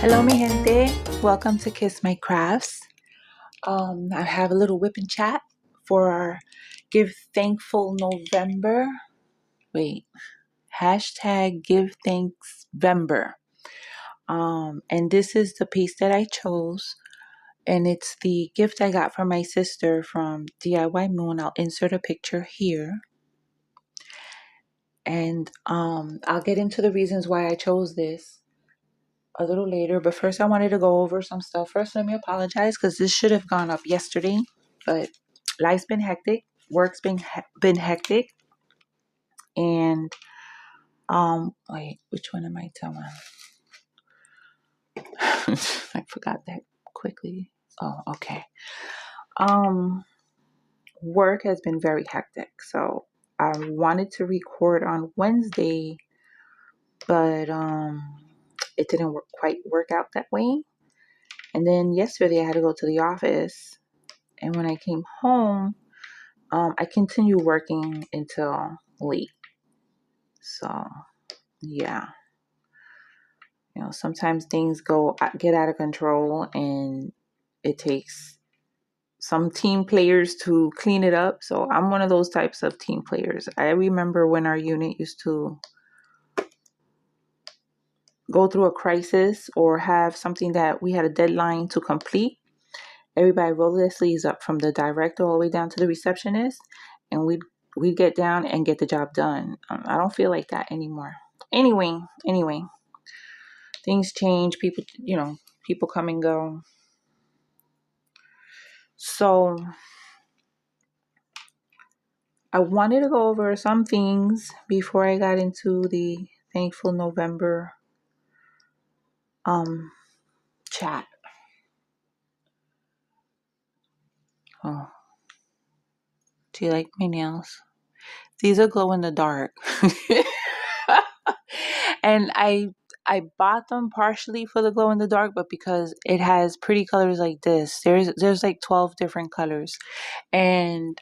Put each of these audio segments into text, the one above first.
Hello, mi gente. Welcome to Kiss My Crafts. I have a little whip and chat for our Give Thankful November. Hashtag Give Thanks Vember. And this is the piece that I chose. And it's the gift I got from my sister from DIY Moon. I'll insert a picture here. And I'll get into the reasons why I chose this a little later, but first I wanted to go over some stuff. First, let me apologize because this should have gone up yesterday, but life's been hectic, work's been hectic, and wait, which one am I telling? I forgot that quickly. Oh, okay. Work has been very hectic, so I wanted to record on Wednesday, but it didn't quite work out that way. And then yesterday I had to go to the office. And when I came home, I continued working until late. So, yeah. Sometimes things get out of control and it takes some team players to clean it up. So I'm one of those types of team players. I remember when our unit used to go through a crisis or have something that we had a deadline to complete. Everybody rolled their sleeves up from the director all the way down to the receptionist, and we'd get down and get the job done. I don't feel like that anymore. Anyway, things change. People come and go. So I wanted to go over some things before I got into the Thankful November chat. Oh, do you like my nails? These are glow in the dark. And I bought them partially for the glow in the dark, but because it has pretty colors like this. There's like 12 different colors. And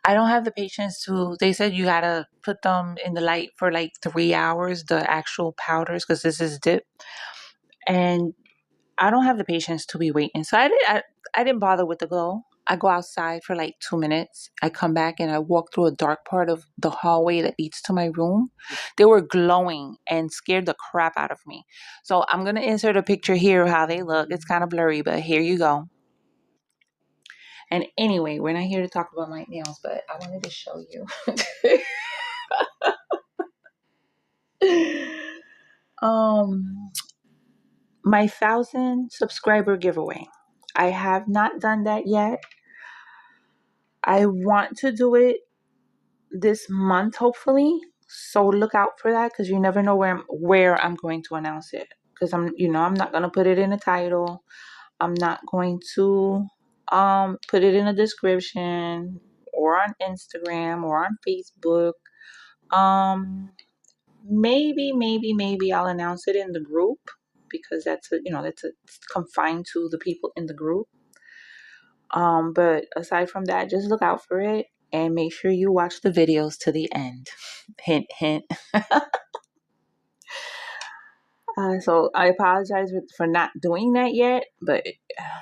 I don't have the patience to. They said you gotta put them in the light for like 3 hours, the actual powders, because this is dip. And I don't have the patience to be waiting. So I didn't bother with the glow. I go outside for like 2 minutes. I come back and I walk through a dark part of the hallway that leads to my room. They were glowing and scared the crap out of me. So I'm going to insert a picture here of how they look. It's kind of blurry, but here you go. And anyway, we're not here to talk about my nails, but I wanted to show you. My 1,000 subscriber giveaway. I have not done that yet. I want to do it this month, hopefully. So look out for that, because you never know where I'm going to announce it. Because I'm not gonna put it in a title. I'm not going to put it in a description or on Instagram or on Facebook. Maybe I'll announce it in the group, because that's confined to the people in the group. But aside from that, just look out for it and make sure you watch the videos to the end. Hint, hint. So I apologize for not doing that yet, but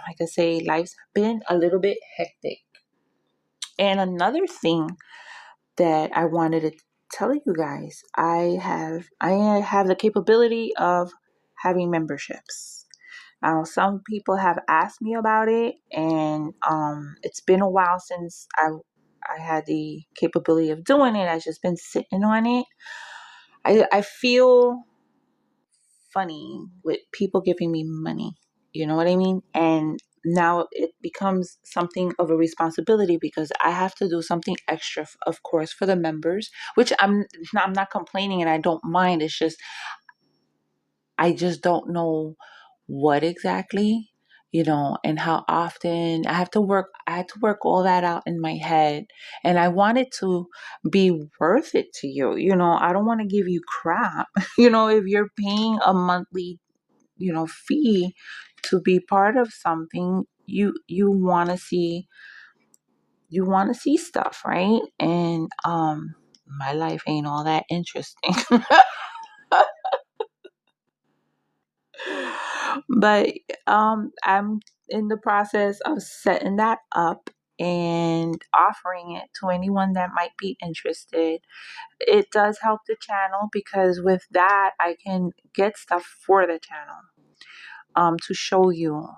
like I say, life's been a little bit hectic. And another thing that I wanted to tell you guys, I have the capability of having memberships. Now, some people have asked me about it, and it's been a while since I had the capability of doing it. I've just been sitting on it. I feel funny with people giving me money. You know what I mean? And now it becomes something of a responsibility, because I have to do something extra, of course, for the members, which I'm not complaining, and I don't mind. It's just I just don't know what exactly, and how often I have to work. I had to work all that out in my head, and I want it to be worth it to you. I don't want to give you crap. If you're paying a monthly, fee to be part of something, you want to see stuff, right? And my life ain't all that interesting. But I'm in the process of setting that up and offering it to anyone that might be interested. It does help the channel because with that I can get stuff for the channel to show you,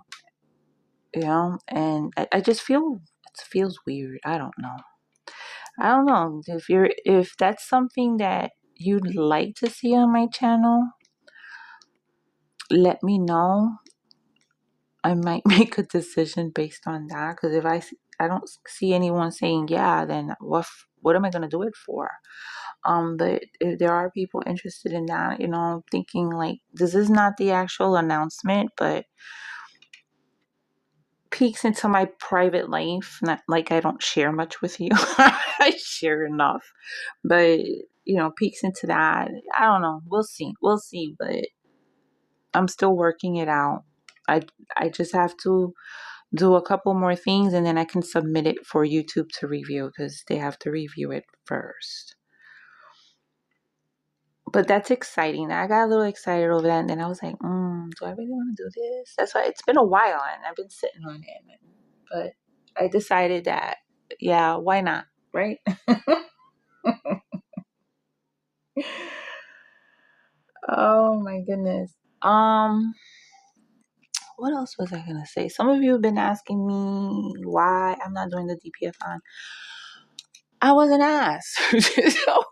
and I just feel it feels weird. I don't know if that's something that you'd like to see on my channel. Let me know. I might make a decision based on that, because if I don't see anyone saying yeah, then what am I going to do it for? But if there are people interested in that, I'm thinking like this is not the actual announcement, but peeks into my private life. Not like I don't share much with you. I share enough, but peeks into that. I don't know. We'll see, but I'm still working it out. I I just have to do a couple more things and then I can submit it for YouTube to review, because they have to review it first. But that's exciting. I got a little excited over that, and then I was like, do I really want to do this? That's why it's been a while and I've been sitting on it. But I decided that, yeah, why not? Right? Oh my goodness. What else was I gonna say? Some of you have been asking me why I'm not doing the DPFon. I wasn't asked. So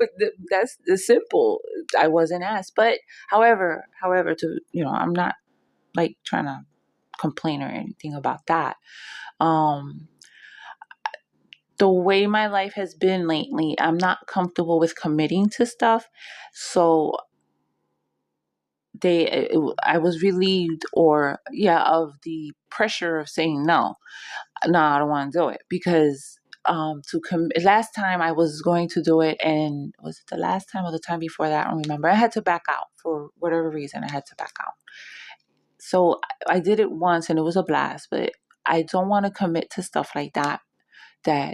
that's the simple. I wasn't asked. But however, I'm not like trying to complain or anything about that. Um, the way my life has been lately, I'm not comfortable with committing to stuff. So I was relieved, of the pressure of saying no. No, I don't want to do it, because last time I was going to do it, and was it the last time or the time before that? I don't remember. I had to back out for whatever reason. I had to back out. So I did it once and it was a blast, but I don't want to commit to stuff like that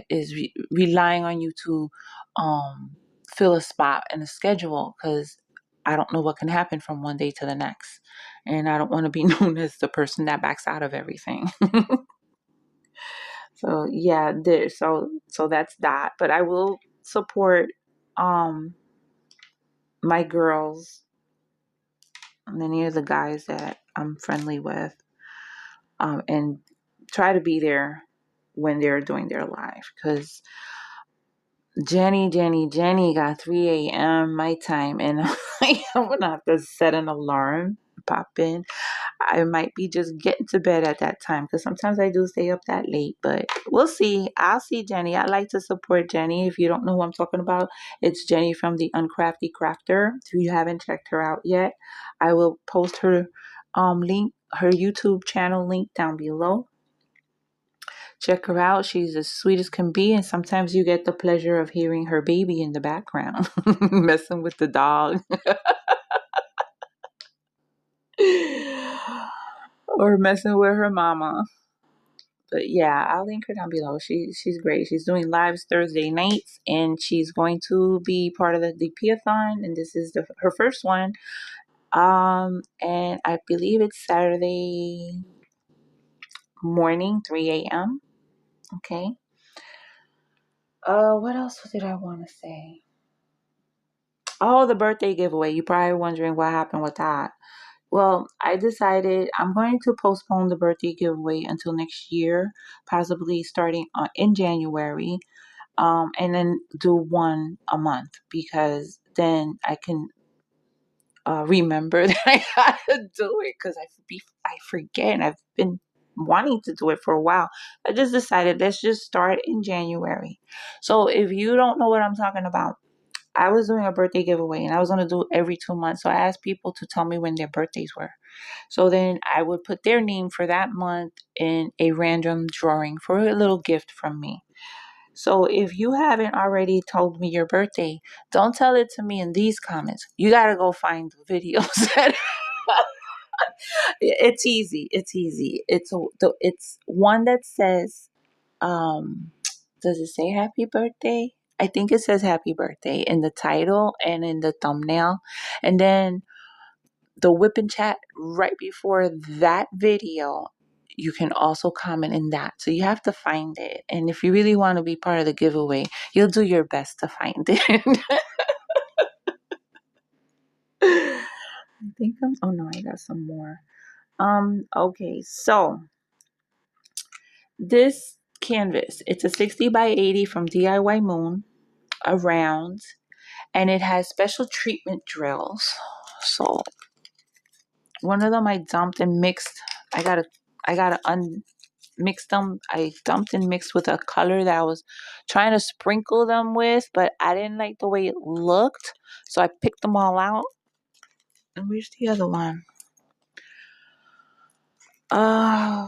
is relying on you to fill a spot in a schedule, because I don't know what can happen from one day to the next. And I don't want to be known as the person that backs out of everything. So yeah, so that's that. But I will support um my girls and any of the guys that I'm friendly with, and try to be there when they're doing their live, because Jenny got 3 a.m. my time, and I'm gonna have to set an alarm, pop in. I might be just getting to bed at that time, because sometimes I do stay up that late, but we'll see. I'll see Jenny. I like to support Jenny. If you don't know who I'm talking about, it's Jenny from the Uncrafty Crafter. If you haven't checked her out yet, I will post her her YouTube channel link down below. Check her out. She's as sweet as can be, and sometimes you get the pleasure of hearing her baby in the background messing with the dog. Or messing with her mama. But yeah, I'll link her down below. She's great. She's doing lives Thursday nights, and she's going to be part of the DP-a-thon, and this is her first one. And I believe it's Saturday morning, 3 a.m. Okay. What else did I want to say? Oh, the birthday giveaway. You're probably wondering what happened with that. Well, I decided I'm going to postpone the birthday giveaway until next year, possibly starting in January, and then do one a month, because then I can remember that I got to do it, because I forget, and I've been wanting to do it for a while. I just decided let's just start in January. So if you don't know what I'm talking about, I was doing a birthday giveaway and I was going to do it every 2 months. So I asked people to tell me when their birthdays were. So then I would put their name for that month in a random drawing for a little gift from me. So if you haven't already told me your birthday, don't tell it to me in these comments. You got to go find the videos. It's easy. It's easy. It's one that says, um, does it say happy birthday? I think it says happy birthday in the title and in the thumbnail. And then the whipping chat right before that video, you can also comment in that. So you have to find it. And if you really want to be part of the giveaway, you'll do your best to find it. I think oh no, I got some more. Okay, so this canvas, it's a 60 by 80 from DIY Moon, around, and it has special treatment drills. So one of them I dumped and mixed. I gotta unmix them. I dumped and mixed with a color that I was trying to sprinkle them with, but I didn't like the way it looked, so I picked them all out. And where's the other one? Uh,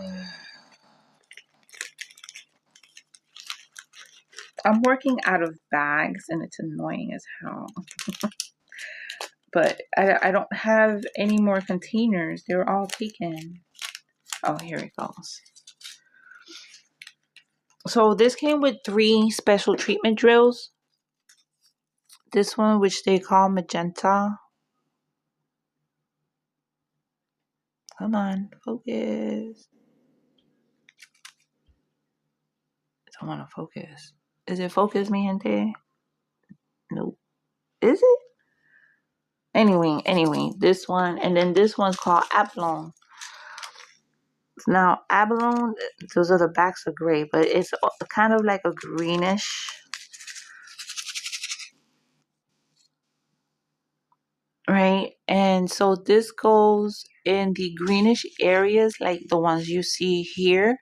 I'm working out of bags and it's annoying as hell. But I don't have any more containers. They're all taken. Oh, here it goes. So this came with 3 special treatment drills. This one, which they call magenta. Come on, focus. I don't want to focus. Is it focus, mi gente? Nope. Is it? Anyway, this one, and then this one's called abalone. Now, abalone, those are the backs are gray, but it's kind of like a greenish, right? And so this goes in the greenish areas, like the ones you see here.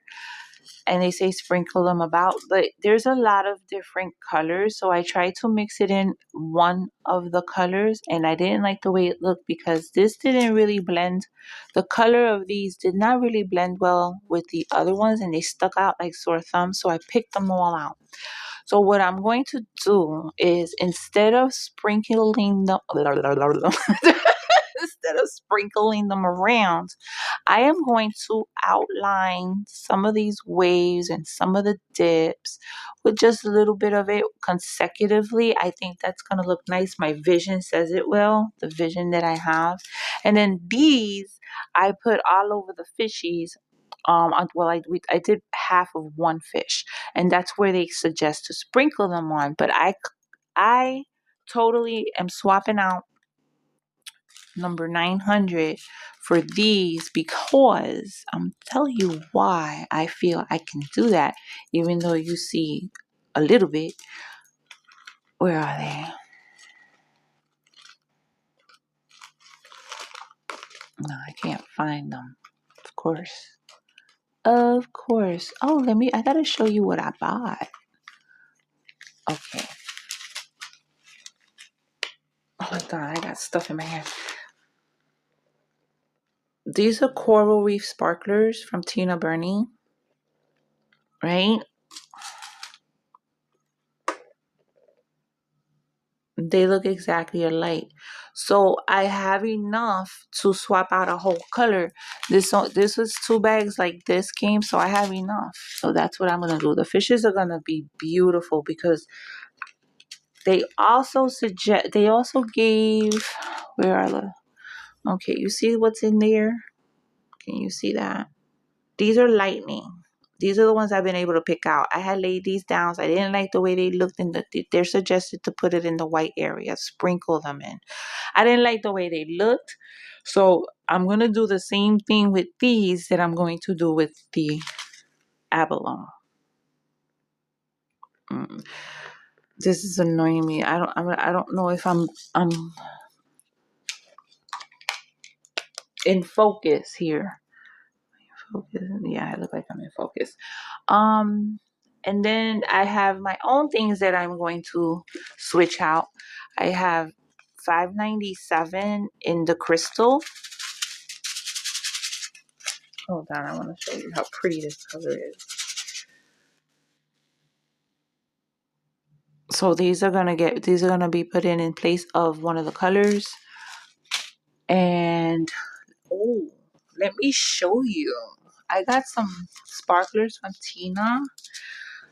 And they say sprinkle them about, but there's a lot of different colors, so I tried to mix it in one of the colors, and I didn't like the way it looked because this didn't really blend. The color of these did not really blend well with the other ones, and they stuck out like sore thumbs, so I picked them all out. So what I'm going to do is, instead of sprinkling them instead of sprinkling them around, I am going to outline some of these waves and some of the dips with just a little bit of it consecutively. I think that's going to look nice. My vision says it will, the vision that I have. And then these, I put all over the fishies. Well, I did half of one fish, and that's where they suggest to sprinkle them on. But I totally am swapping out number 900 for these because I'm telling you why I feel I can do that, even though you see a little bit. Where are they? No, I can't find them. Of course. Of course. Oh, I gotta show you what I bought. Okay. Oh my God, I got stuff in my hand. These are coral reef sparklers from Tina Burney, right? They look exactly alike. So I have enough to swap out a whole color. This was 2 bags like this came, so I have enough. So that's what I'm gonna do. The fishes are gonna be beautiful because they also gave, where are the, okay, you see what's in there? Can you see that? These are lightning. These are the ones I've been able to pick out. I had laid these down. So I didn't like the way they looked. They're suggested to put it in the white area, sprinkle them in. I didn't like the way they looked. So I'm going to do the same thing with these that I'm going to do with the abalone. This is annoying me. I don't know if I'm in focus here. Focus. Yeah, I look like I'm in focus. And then I have my own things that I'm going to switch out. I have $5.97 in the crystal. Hold on, I want to show you how pretty this color is. So these are gonna be put in place of one of the colors. And oh, let me show you. I got some sparklers from Tina.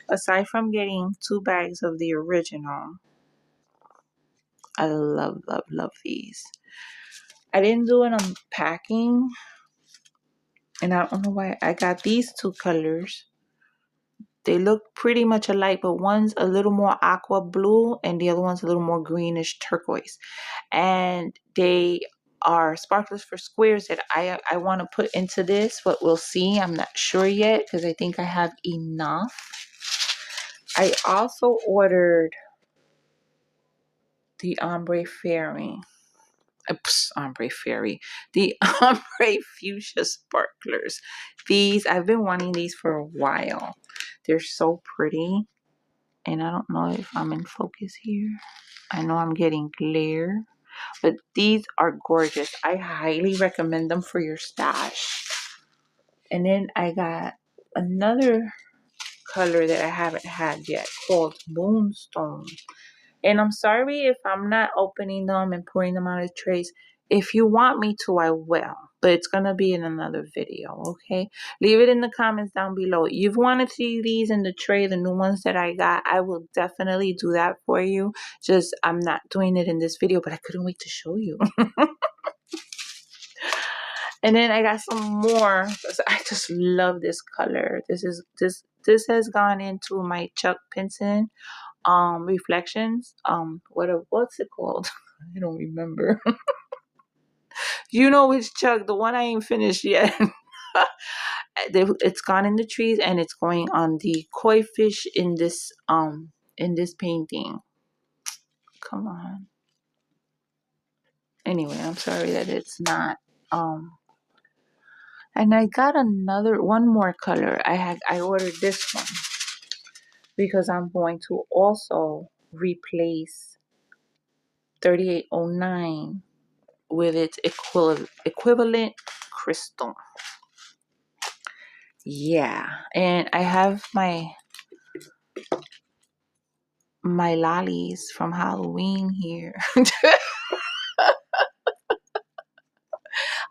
Aside from getting 2 bags of the original, I love these. I didn't do an unpacking, and I don't know why I got these two colors. They look pretty much alike, but one's a little more aqua blue and the other one's a little more greenish turquoise. And they are sparklers for squares that I want to put into this, but we'll see. I'm not sure yet because I think I have enough. I also ordered the ombre fairy. Ombre fairy. The ombre fuchsia sparklers. These, I've been wanting these for a while. They're so pretty. And I don't know if I'm in focus here. I know I'm getting glare. But these are gorgeous. I highly recommend them for your stash. And then I got another color that I haven't had yet called Moonstone. And I'm sorry if I'm not opening them and pouring them out of trays. If you want me to, I will. But it's going to be in another video, okay? Leave it in the comments down below. You've wanted to see these in the tray, the new ones that I got. I will definitely do that for you. Just, I'm not doing it in this video, but I couldn't wait to show you. And then I got some more. I just love this color. This has gone into my Chuck Pinson reflections. What's it called? I don't remember. You know which Chuck, the one I ain't finished yet. It's gone in the trees and it's going on the koi fish in this painting. Come on. Anyway, I'm sorry that it's not and I got one more color. I ordered this one because I'm going to also replace 3809 with its equivalent crystal. Yeah, and I have my lollies from Halloween here.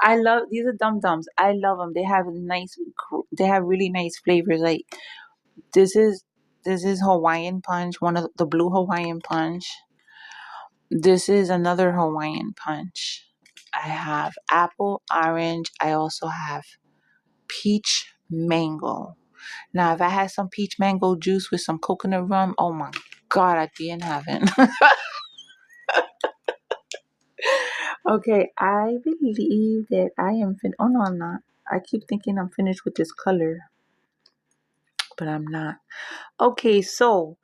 I love these are dum dums. I love them. They have really nice flavors. Like this is Hawaiian punch, one of the blue Hawaiian punch. This is another Hawaiian punch. I have apple, orange. I also have peach mango. Now, if I had some peach mango juice with some coconut rum, oh my God, I'd be in heaven. Okay, I believe that I am finished. Oh no, I'm not. I keep thinking I'm finished with this color, but I'm not. Okay, so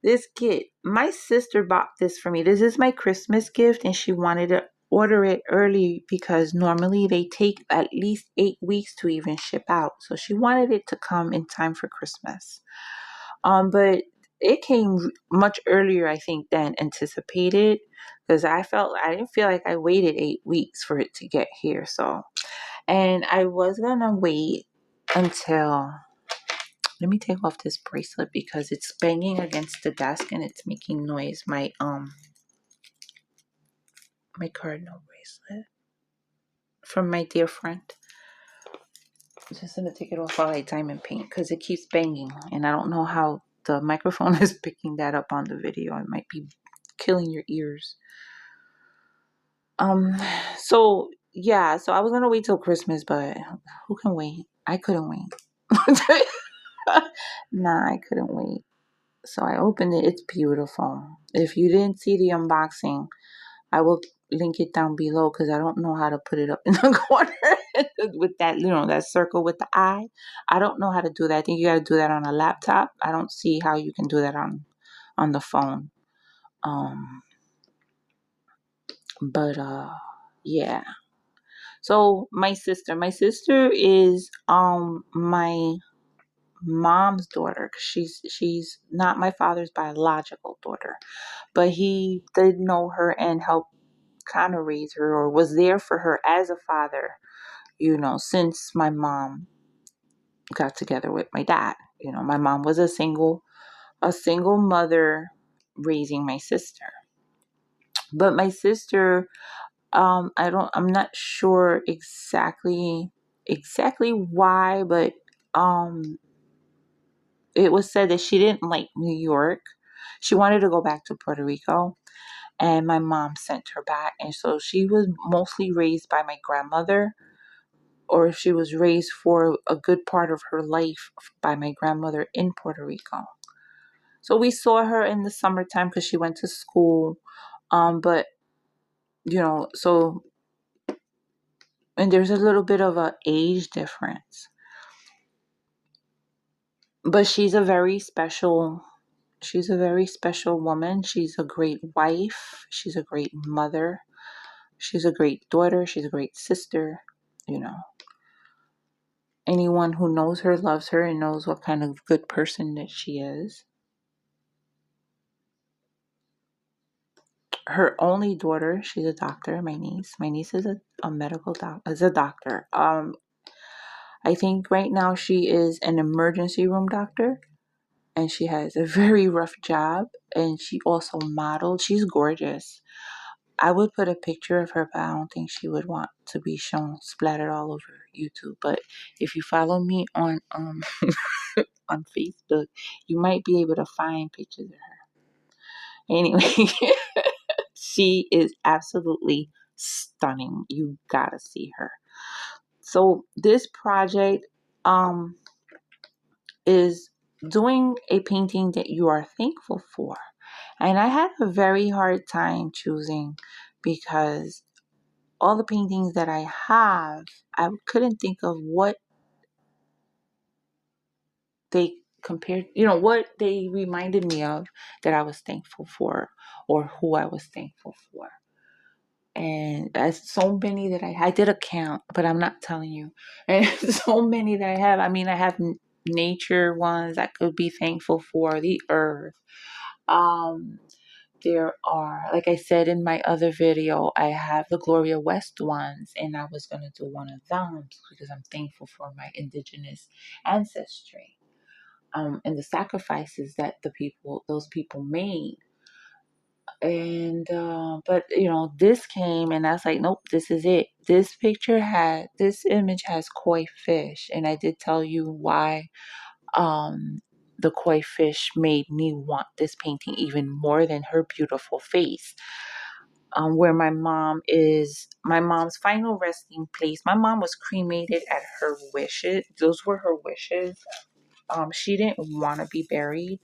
this kit, my sister bought this for me. This is my Christmas gift, and she wanted to order it early because normally they take at least 8 weeks to even ship out. So she wanted it to come in time for Christmas. But it came much earlier, I think, than anticipated because I didn't feel like I waited 8 weeks for it to get here. So, and I was gonna wait until. Let me take off this bracelet because it's banging against the desk and it's making noise. My cardinal bracelet from my dear friend. I'm just gonna take it off while I diamond paint because it keeps banging and I don't know how the microphone is picking that up on the video. It might be killing your ears. So yeah, so I was gonna wait till Christmas, but who can wait? I couldn't wait. Nah, I couldn't wait. So I opened it. It's beautiful. If you didn't see the unboxing, I will link it down below because I don't know how to put it up in the corner with that, that circle with the eye. I don't know how to do that. I think you got to do that on a laptop. I don't see how you can do that on the phone. But yeah. So my sister is my mom's daughter. She's not my father's biological daughter, but he did know her and helped kind of raise her or was there for her as a father, since my mom got together with my dad. My mom was a single mother raising my sister. But my sister, I'm not sure exactly why, but it was said that she didn't like New York. She wanted to go back to Puerto Rico. and my mom sent her back. And so she was mostly raised by my grandmother, or she was raised for a good part of her life by my grandmother in Puerto Rico. So we saw her in the summertime because she went to school. But so, and there's a little bit of a age difference. But she's a very special woman. She's a great wife. She's a great mother. She's a great daughter. She's a great sister. You know, anyone who knows her loves her and knows what kind of good person that she is. Her only daughter, she's a doctor, my niece. My niece is a medical doctor, is a doctor. I think right now she is an emergency room doctor, and she has a very rough job, and she also modeled. She's gorgeous. I would put a picture of her, but I don't think she would want to be shown splattered all over YouTube. But if you follow me on on Facebook, you might be able to find pictures of her. Anyway, she is absolutely stunning. You gotta see her. So this project is doing a painting that you are thankful for. And I had a very hard time choosing because all the paintings that I have, I couldn't think of what they compared, what they reminded me of that I was thankful for, or who I was thankful for. And as so many that I did a count, but I'm not telling you. And so many that I have. I mean, I have nature ones I could be thankful for, the earth. Um, there are, like I said in my other video, I have the Gloria West ones, and I was going to do one of them because I'm thankful for my indigenous ancestry, and the sacrifices that those people made. And but this came, and I was like, nope, this is it. This image has koi fish, and I did tell you why. The koi fish made me want this painting even more than her beautiful face. Where my mom's final resting place. My mom was cremated at her wishes. Those were her wishes. She didn't want to be buried.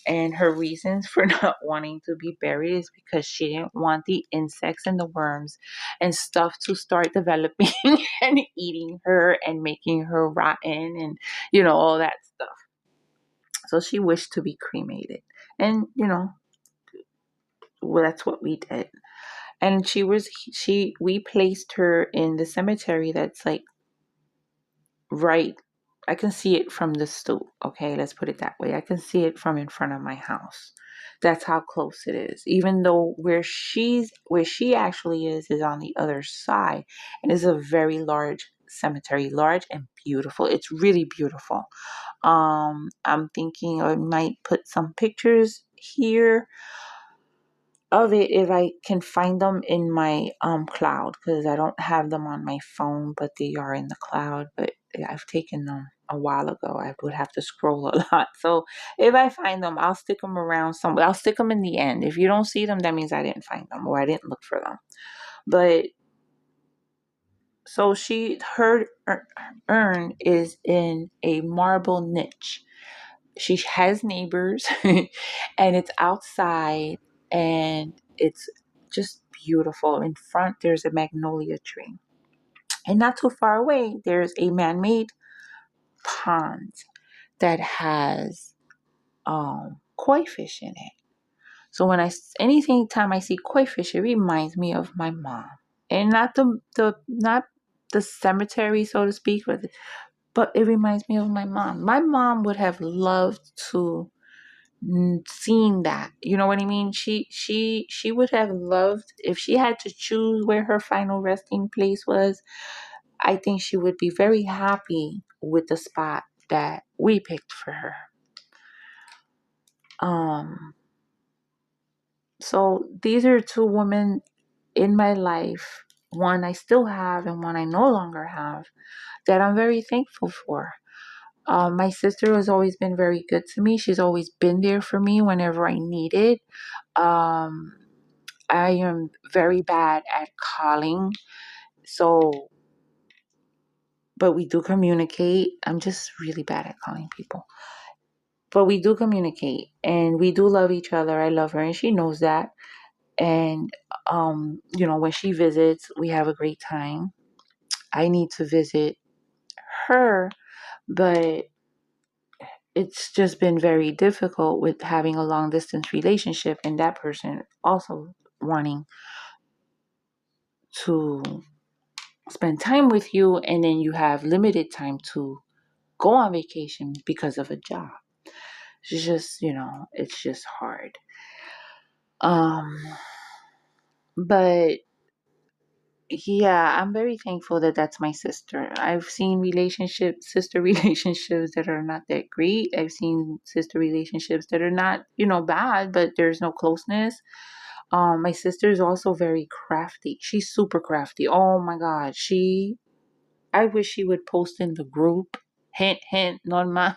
And her reasons for not wanting to be buried is because she didn't want the insects and the worms and stuff to start developing and eating her and making her rotten and, all that stuff. So she wished to be cremated. And, well, that's what we did. And we placed her in the cemetery that's like right. I can see it from the stoop. Okay, let's put it that way. I can see it from in front of my house. That's how close it is. Even though where she actually is on the other side, and it's a very large cemetery, large and beautiful. It's really beautiful. I'm thinking I might put some pictures here of it if I can find them in my cloud, because I don't have them on my phone, but they are in the cloud. But I've taken them a while ago. I would have to scroll a lot. So if I find them, I'll stick them around somewhere. I'll stick them in the end. If you don't see them, that means I didn't find them or I didn't look for them. But so her urn is in a marble niche. She has neighbors and it's outside, and it's just beautiful. In front, there's a magnolia tree. And not too far away, there's a man-made pond that has koi fish in it. So anything time I see koi fish, it reminds me of my mom. And not the cemetery, so to speak, but it reminds me of my mom. My mom would have loved to seen that. You know what I mean? She would have loved, if she had to choose where her final resting place was. I think she would be very happy with the spot that we picked for her. So these are two women in my life, one I still have and one I no longer have, that I'm very thankful for. My sister has always been very good to me. She's always been there for me whenever I needed. I am very bad at calling. So, but we do communicate. I'm just really bad at calling people. But we do communicate and we do love each other. I love her and she knows that. And, when she visits, we have a great time. I need to visit her, but it's just been very difficult with having a long distance relationship and that person also wanting to spend time with you, and then you have limited time to go on vacation because of a job. It's just, it's just hard. Um, but yeah, I'm very thankful that that's my sister. I've seen sister relationships that are not that great. I've seen sister relationships that are not, bad, but there's no closeness. My sister is also very crafty. She's super crafty. Oh my God. I wish she would post in the group. Hint, hint, not my.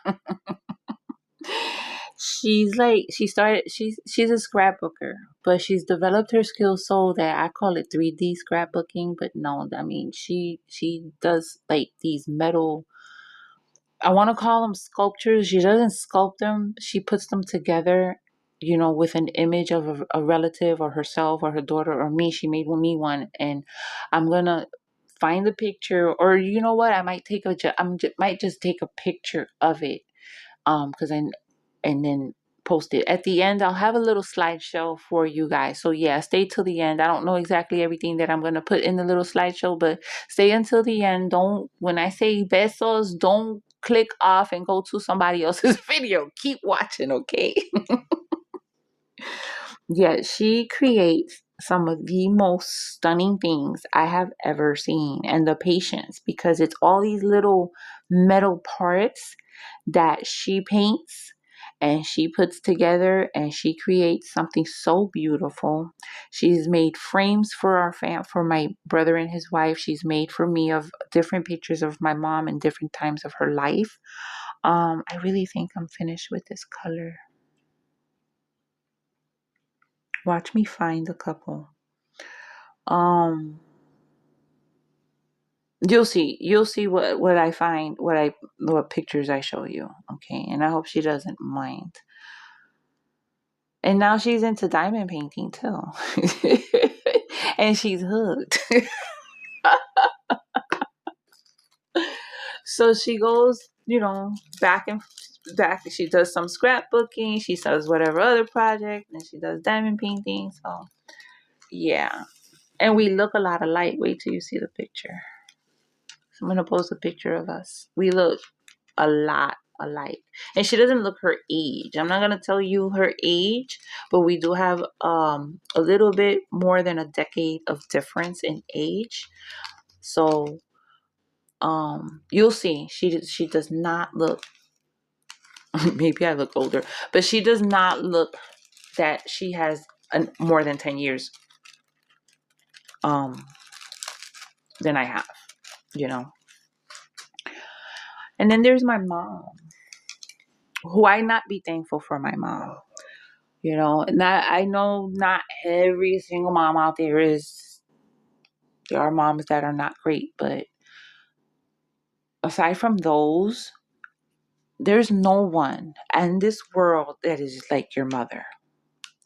She's a scrapbooker, but she's developed her skills so that I call it 3D scrapbooking, but no, I mean she does like these metal, I want to call them sculptures. She doesn't sculpt them. She puts them together, with an image of a relative or herself or her daughter or me. She made me one, and I'm gonna find the picture, or you know what? I might might just take a picture of it, because I and then post it. At the end, I'll have a little slideshow for you guys. So yeah, stay till the end. I don't know exactly everything that I'm gonna put in the little slideshow, but stay until the end. Don't When I say besos, don't click off and go to somebody else's video. Keep watching, okay? Yeah, she creates some of the most stunning things I have ever seen. And the patience, because it's all these little metal parts that she paints and she puts together and she creates something so beautiful. She's made frames for for my brother and his wife. She's made for me of different pictures of my mom in different times of her life. I really think I'm finished with this color. Watch me find a couple. Um, you'll see what I find, what pictures I show you. Okay. And I hope she doesn't mind. And now she's into diamond painting too. And she's hooked. So she goes, back and back. She does some scrapbooking. She does whatever other project, and she does diamond painting. So yeah. And we look a lot alike. Wait till you see the picture. So I'm gonna post a picture of us. We look a lot alike. And she doesn't look her age. I'm not gonna tell you her age, but we do have a little bit more than a decade of difference in age. So you'll see. She does not look maybe I look older, but she does not look that she has more than 10 years um than I have, you know. And then there's my mom, who I not be thankful for my mom. Not I know not every single mom out there are moms that are not great, but aside from those, there's no one in this world that is like your mother.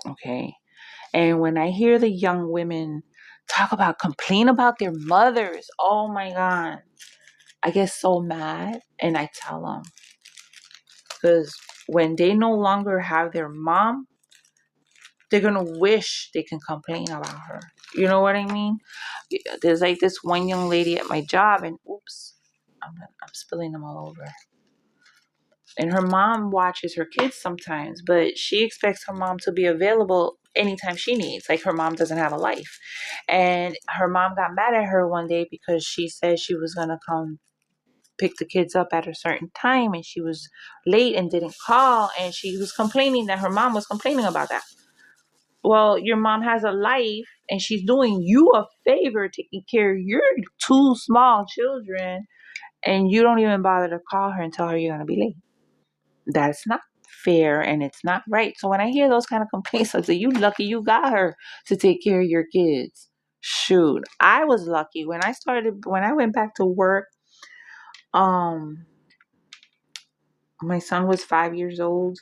Okay. And when I hear the young women complain about their mothers, oh my God, I get so mad and I tell them, because when they no longer have their mom, they're gonna wish they can complain about her. You know what I mean? There's like this one young lady at my job, and oops, I'm spilling them all over. And her mom watches her kids sometimes, but she expects her mom to be available anytime she needs. Like, her mom doesn't have a life. And her mom got mad at her one day because she said she was gonna come pick the kids up at a certain time, and she was late and didn't call, and she was complaining that her mom was complaining about that. Well, your mom has a life and she's doing you a favor taking care of your two small children, and you don't even bother to call her and tell her you're going to be late. That's not fair and it's not right. So when I hear those kind of complaints, I say, you lucky you got her to take care of your kids. Shoot, I was lucky when I went back to work. Um, my son was 5 years old.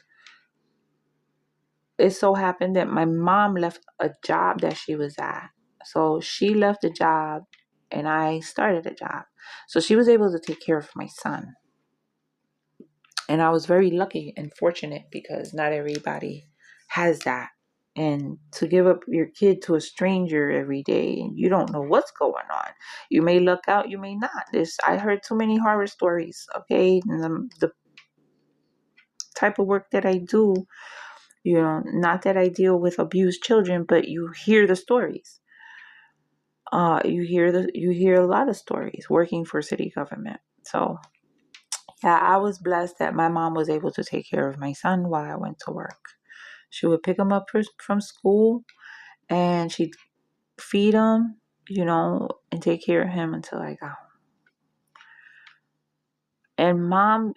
It so happened that my mom left a job that she was at. So she left the job and I started a job. So she was able to take care of my son. And I was very lucky and fortunate because not everybody has that. And to give up your kid to a stranger every day and you don't know what's going on. You may luck out, you may not. I heard too many horror stories, okay? And the type of work that I do, not that I deal with abused children, but you hear the stories. You hear a lot of stories working for city government. So yeah, I was blessed that my mom was able to take care of my son while I went to work. She would pick him up from school and she'd feed him, and take care of him until I got home. And mom,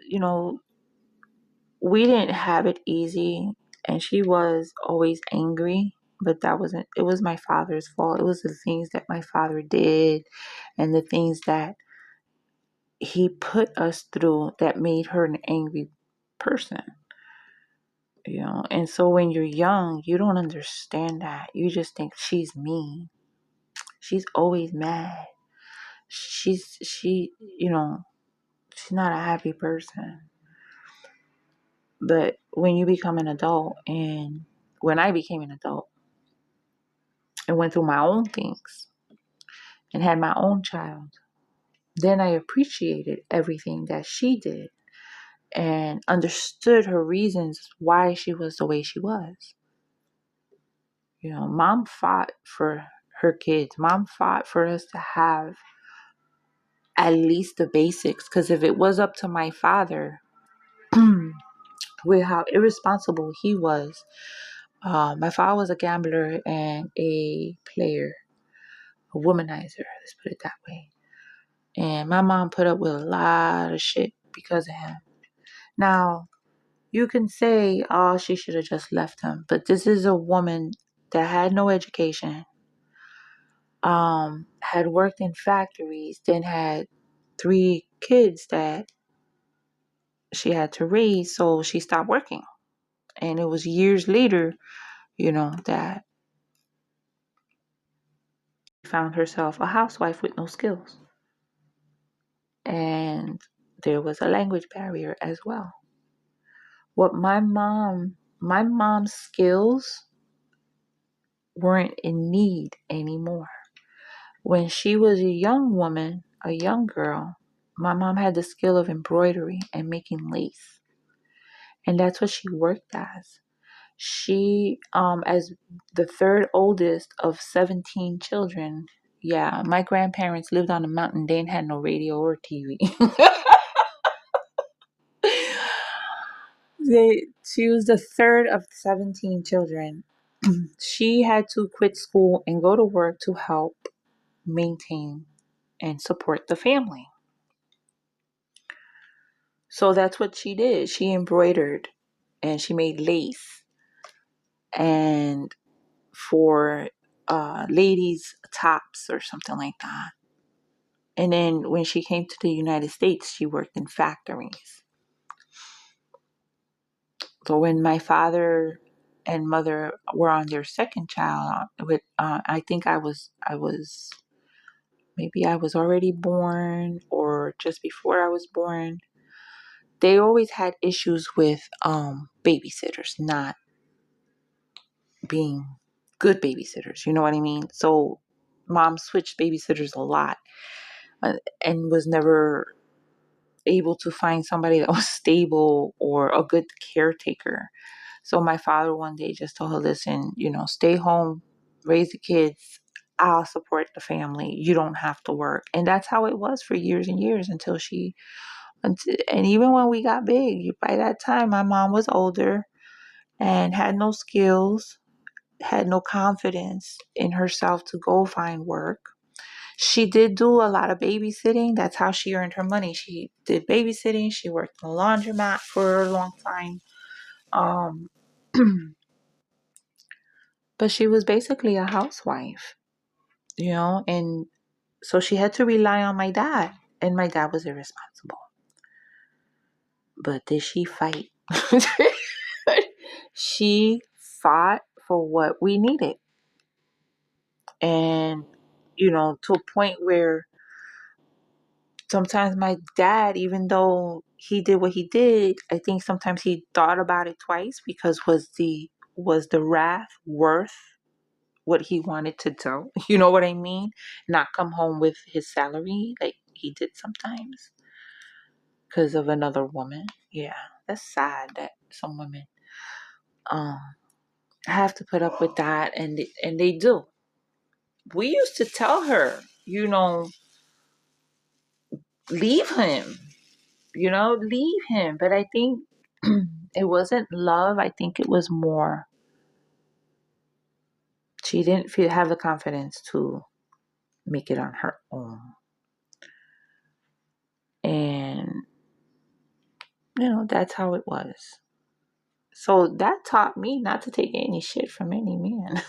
we didn't have it easy and she was always angry, but it was my father's fault. It was the things that my father did and the things that he put us through that made her an angry person. And so when you're young, you don't understand that. You just think she's mean. She's always mad. She's not a happy person. But when you become an adult, and when I became an adult and went through my own things and had my own child, then I appreciated everything that she did and understood her reasons why she was the way she was. Mom fought for her kids. Mom fought for us to have at least the basics. Because if it was up to my father, with how irresponsible he was, my father was a gambler and a player, a womanizer, let's put it that way. And my mom put up with a lot of shit because of him. Now, you can say, oh, she should have just left him. But this is a woman that had no education, had worked in factories, then had 3 kids that she had to raise, so she stopped working. And it was years later, that she found herself a housewife with no skills. And there was a language barrier as well. What my mom's skills weren't in need anymore. When she was a young woman, a young girl, my mom had the skill of embroidery and making lace. And that's what she worked as. She, as the third oldest of 17 children, yeah, my grandparents lived on a mountain. They didn't have no radio or TV. She was the third of 17 children. She had to quit school and go to work to help maintain and support the family. So that's what she did. She embroidered and she made lace and for ladies' tops or something like that. And then when she came to the United States, she worked in factories. So when my father and mother were on their second child, I think maybe I was already born or just before I was born. They always had issues with babysitters not being good babysitters. You know what I mean? So mom switched babysitters a lot and was never able to find somebody that was stable or a good caretaker. So my father one day just told her, listen, stay home, raise the kids. I'll support the family. You don't have to work. And that's how it was for years and years and even when we got big, by that time, my mom was older and had no skills, had no confidence in herself to go find work. She did do a lot of babysitting. That's how she earned her money. She did babysitting. She worked in a laundromat for a long time. Um, but she was basically a housewife, and so she had to rely on my dad, and my dad was irresponsible. But did she fight? She fought for what we needed. And, to a point where sometimes my dad, even though he did what he did, I think sometimes he thought about it twice, because was the wrath worth what he wanted to do? You know what I mean? Not come home with his salary like he did sometimes because of another woman. Yeah, that's sad that some women um have to put up with that, and they do. We used to tell her, leave him, leave him. But I think it wasn't love. I think it was more, she didn't have the confidence to make it on her own. And, that's how it was. So that taught me not to take any shit from any man.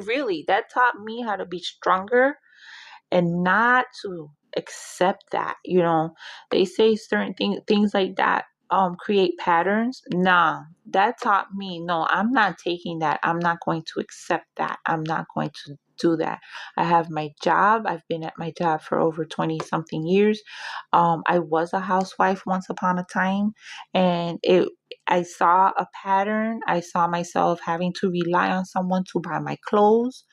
Really, that taught me how to be stronger and not to accept that. They say certain things like that create patterns. Nah, that taught me, no, I'm not taking that. I'm not going to accept that. I'm not going to do that. I have my job. I've been at my job for over 20 something years. I was a housewife once upon a time, and I saw a pattern. I saw myself having to rely on someone to buy my clothes,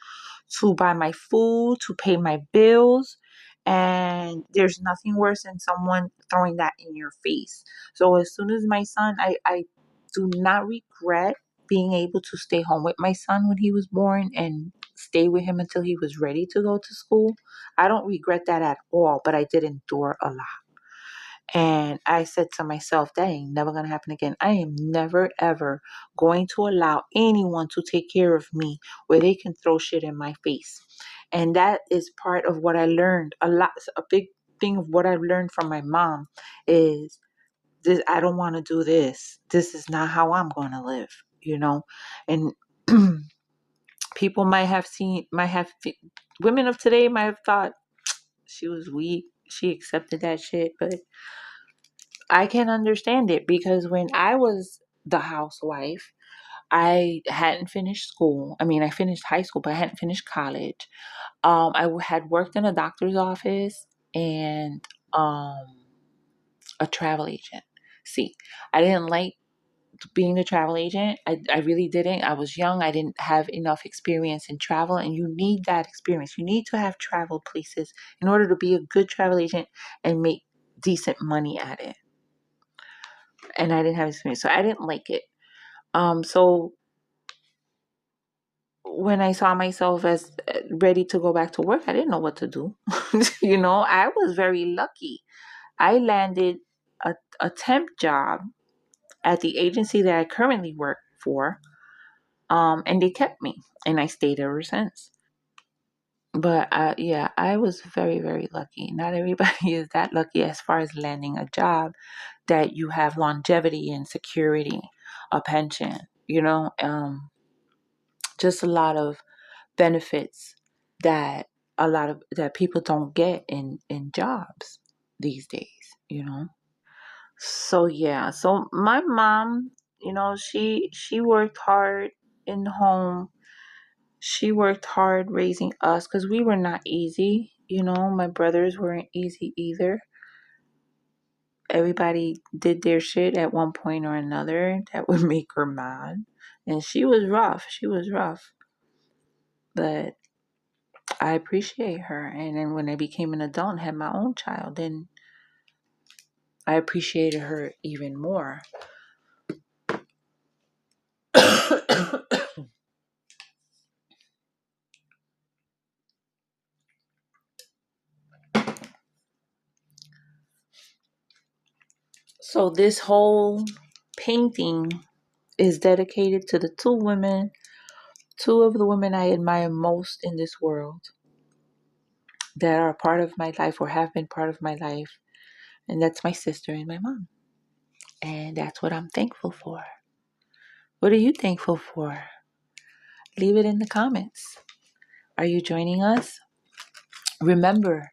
to buy my food, to pay my bills. And there's nothing worse than someone throwing that in your face. So as soon as my son, I do not regret being able to stay home with my son when he was born and stay with him until he was ready to go to school. I don't regret that at all, but I did endure a lot. And I said to myself, that ain't never going to happen again. I am never, ever going to allow anyone to take care of me where they can throw shit in my face. And that is part of what I learned. A big thing of what I've learned from my mom is this: I don't want to do this. This is not how I'm going to live. And people women of today might have thought she was weak. She accepted that shit, but I can understand it, because when I was the housewife, I hadn't finished school. I mean, I finished high school, but I hadn't finished college. Had worked in a doctor's office and a travel agent. See, I didn't like being a travel agent. I really didn't. I was young. I didn't have enough experience in travel, and you need that experience. You need to have traveled places in order to be a good travel agent and make decent money at it. And I didn't have experience, so I didn't like it. So when I saw myself as ready to go back to work, I didn't know what to do. I was very lucky. I landed a temp job at the agency that I currently work for, and they kept me, and I stayed ever since. But yeah, I was very, very lucky. Not everybody is that lucky as far as landing a job that you have longevity and security, a pension, just a lot of benefits that that people don't get in jobs these days. So yeah, so my mom, she worked hard in the home. She worked hard raising us because we were not easy. My brothers weren't easy either. Everybody did their shit at one point or another that would make her mad. And she was rough. She was rough. But I appreciate her. And then when I became an adult and had my own child, then I appreciated her even more. So this whole painting is dedicated to the two of the women I admire most in this world, that are a part of my life or have been part of my life. And that's my sister and my mom. And that's what I'm thankful for. What are you thankful for? Leave it in the comments. Are you joining us? Remember,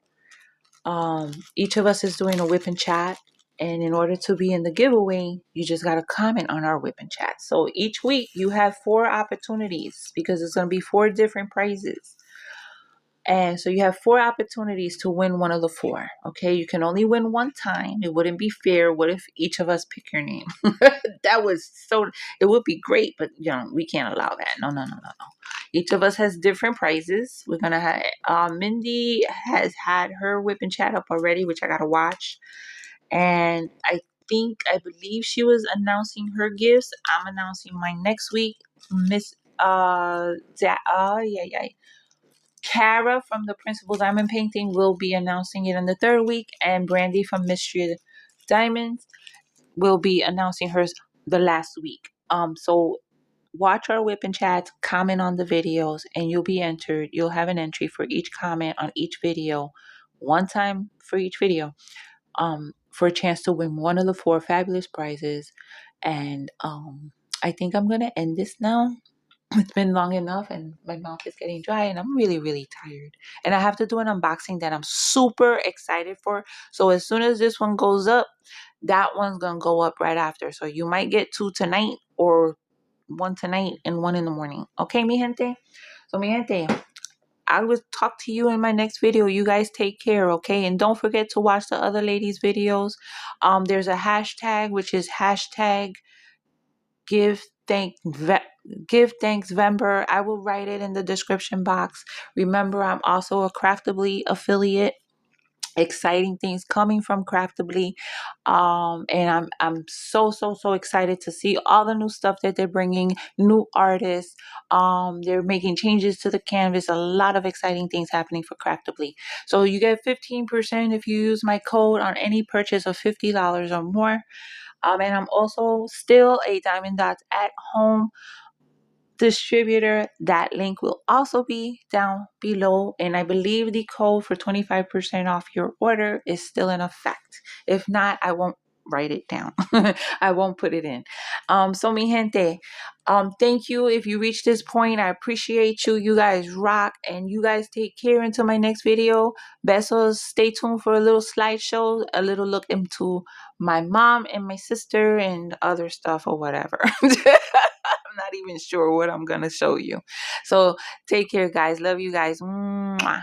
each of us is doing a whip and chat. And in order to be in the giveaway, you just got to comment on our whip and chat. So each week you have 4 opportunities because it's going to be 4 different prizes. And so you have 4 opportunities to win one of the 4. Okay, you can only win one time. It wouldn't be fair. What if each of us pick your name? That was so. It would be great, but we can't allow that. No, no, no, no, no. Each of us has different prizes. We're gonna have. Mindy has had her whip and chat up already, which I gotta watch. And I believe she was announcing her gifts. I'm announcing mine next week. Miss yeah, yeah. Kara from the Principal Diamond Painting will be announcing it in the 3rd week, and Brandy from Mystery Diamonds will be announcing hers the last week. So watch our whip and chats, comment on the videos, and you'll be entered. You'll have an entry for each comment on each video, one time for each video, for a chance to win one of the 4 fabulous prizes. And I think I'm gonna end this now. It's been long enough and my mouth is getting dry and I'm really, really tired. And I have to do an unboxing that I'm super excited for. So as soon as this one goes up, that one's going to go up right after. So you might get 2 tonight or 1 tonight and 1 in the morning. Okay, mi gente? So mi gente, I will talk to you in my next video. You guys take care, okay? And don't forget to watch the other ladies' videos. There's a hashtag, which is hashtag give thank give thanks Vember. I will write it in the description box. Remember, I'm also a Craftibly affiliate. Exciting things coming from Craftibly, and I'm so excited to see all the new stuff that they're bringing, new artists. They're making changes to the canvas. A lot of exciting things happening for Craftibly. So you get 15% if you use my code on any purchase of $50 or more. And I'm also still a Diamond Dots at Home distributor. That link will also be down below. And I believe the code for 25% off your order is still in effect. If not, I won't write it down. I won't put it in. So mi gente, thank you. If you reached this point, I appreciate you. You guys rock, and you guys take care until my next video. Besos. Stay tuned for a little slideshow, a little look into my mom and my sister and other stuff or whatever. I'm not even sure what I'm gonna show you. So take care, guys. Love you guys. Mwah.